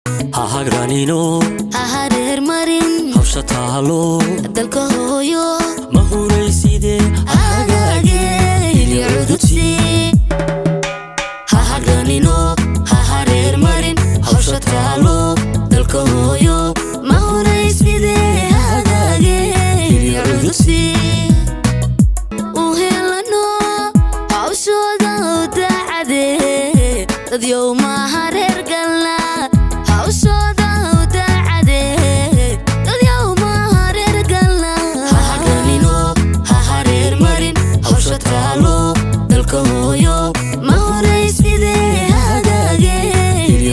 هاغرانينو هاهرير مارين هوشتالو دلك هويو مهوريسيدي هاغاغي عدودسي هاغرانينو هاهرير مارين هوشتالو دلك هويو مهوريسيدي هاغاغي عدودسي وهلانو هوشودا وداعدي ديو مهرير قلنا هوشودا وداعدي ديو مهرير قلنا هاغرانينو هاهرير مارين هوشتالو دلك هويو مهوريسيدي هاغاغي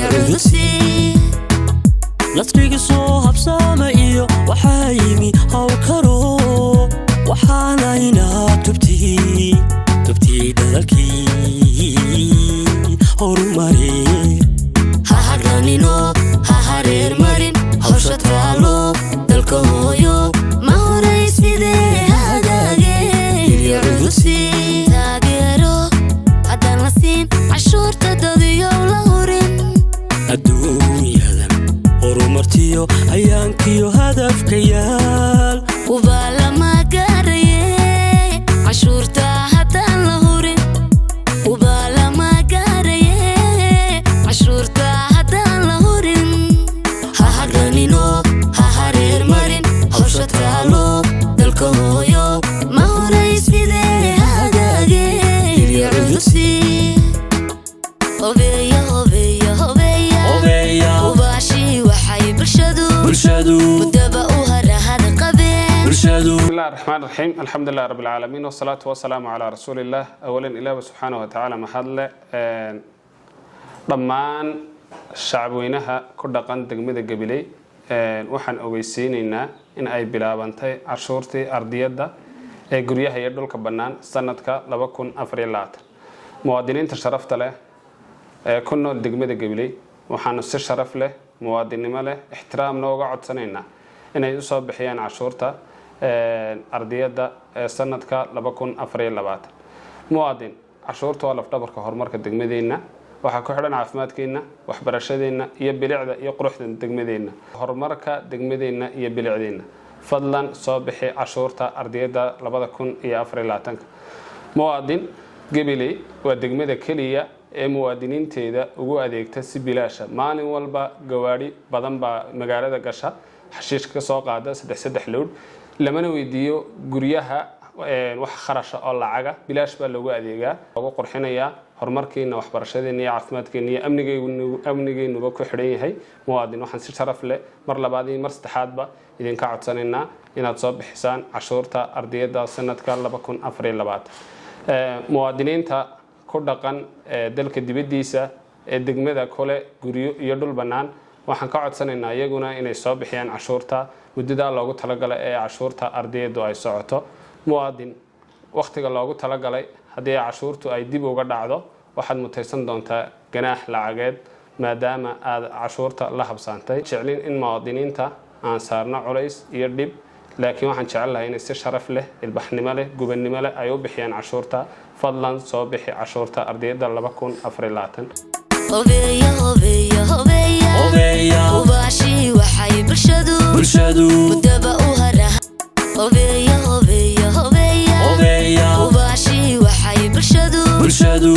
عدودسي ladriga soo habsaama iyo waxaa yimi hawl karo waxaanayna tubtii dadalkii horumarin هاغرانينو هاهرير مارين هوشتالو دلك هويو مهوريسيدي هاغاغي عدودسي تاغيرو هدان لسين عشورتا داديو لهورين adduunyadan horumartiyo ayaankiyo hadafkayaal وبالما قاريه عشورتا هدان لهورين وبالما قاريه عشورتا هدان لهورين هاغرانينو هاهرير مارين هوشتالو دلك هويو مهوريسيدي هاغاغي عدودسي هوبيا هوبيا هوبيا obeya وباشي وحي برشدو bulshadu ودبقوها هذا قبيل bulshadu بسم الله الرحمن الرحيم الحمد لله رب العالمين والصلاة والسلام على رسول الله أولا إله سبحانه وتعالى محل ضمان شعبوينها كردقان دقمدة قبلي وحن أويسينينا إن أي بلابانتي عشورتي أرضية قريها يدول كبنان سنتك لبكون أفريلات موادينين تشرفت له كنا دقمدة قبلي وحن نسي شرف له موادين ماله احترام نوغا عدسانينا إن أي أصاب بحيان عشورتا ardiyada sanadka 2024 muwaadin cashuurta waa lafdhabarka horumarka degmadeena waxa ku xidhan caafimaadkeena waxbarashadeena iyo bilicda iyo quruxda degmadeena horumarka degmadeena iyo bilicdeena fadlan soo bixi cashuurta ardiyada 2024 muwaadin gabiley waa degmada kaliya ee muwaadiniinteeda ugu adeegta si bilaasha maalin walba gawaari badan baa magaalada gasha xashiish ka soo qaada 3 lood lamana weydiiyo guryaha wax kharash oo lacaga bilaash baa lagu adeegaa lagu qurxinaya horumarkeena waxbarashadeena iyo caafimaadkeena iyo amnigeenuba ku xidhan yahay muwaadin waxaan si sharaf leh mar labaad iyo mar saddexaadba idinka codsanaynaa inaad soo bixisaan cashuurta ardayda sanadka 2024 muwaadiniinta ku dhaqan dalka dibadiisa ee degmada kale guryo iyo dhul banaan waxaan ka codsanaynaa iyaguna inay soo bixiyaan cashuurta muddada loogu talagalay ee cashuurta ardaydu ay socoto muwaadin waqtiga loogu talagalay haddii cashuurtu ay dib uga dhacdo waxaad mutaysan doontaa ganaax lacageed maadaama aad cashuurta la habsaantay jeclin in muwaadiniinta aan saarno culays iyo dhib laakiin waxaan jecelahay in si sharaf leh ilbaxnimo leh gubannimo leh ay u bixiyaan cashuurta fadlan soo bixi cashuurta ardayda 2024 هوبيا هوبيا هوبيا obeya وباشي وحي برشدو ودبقوها هوبيا هوبيا هوبيا obeya وباشي وحي برشدو bulshadu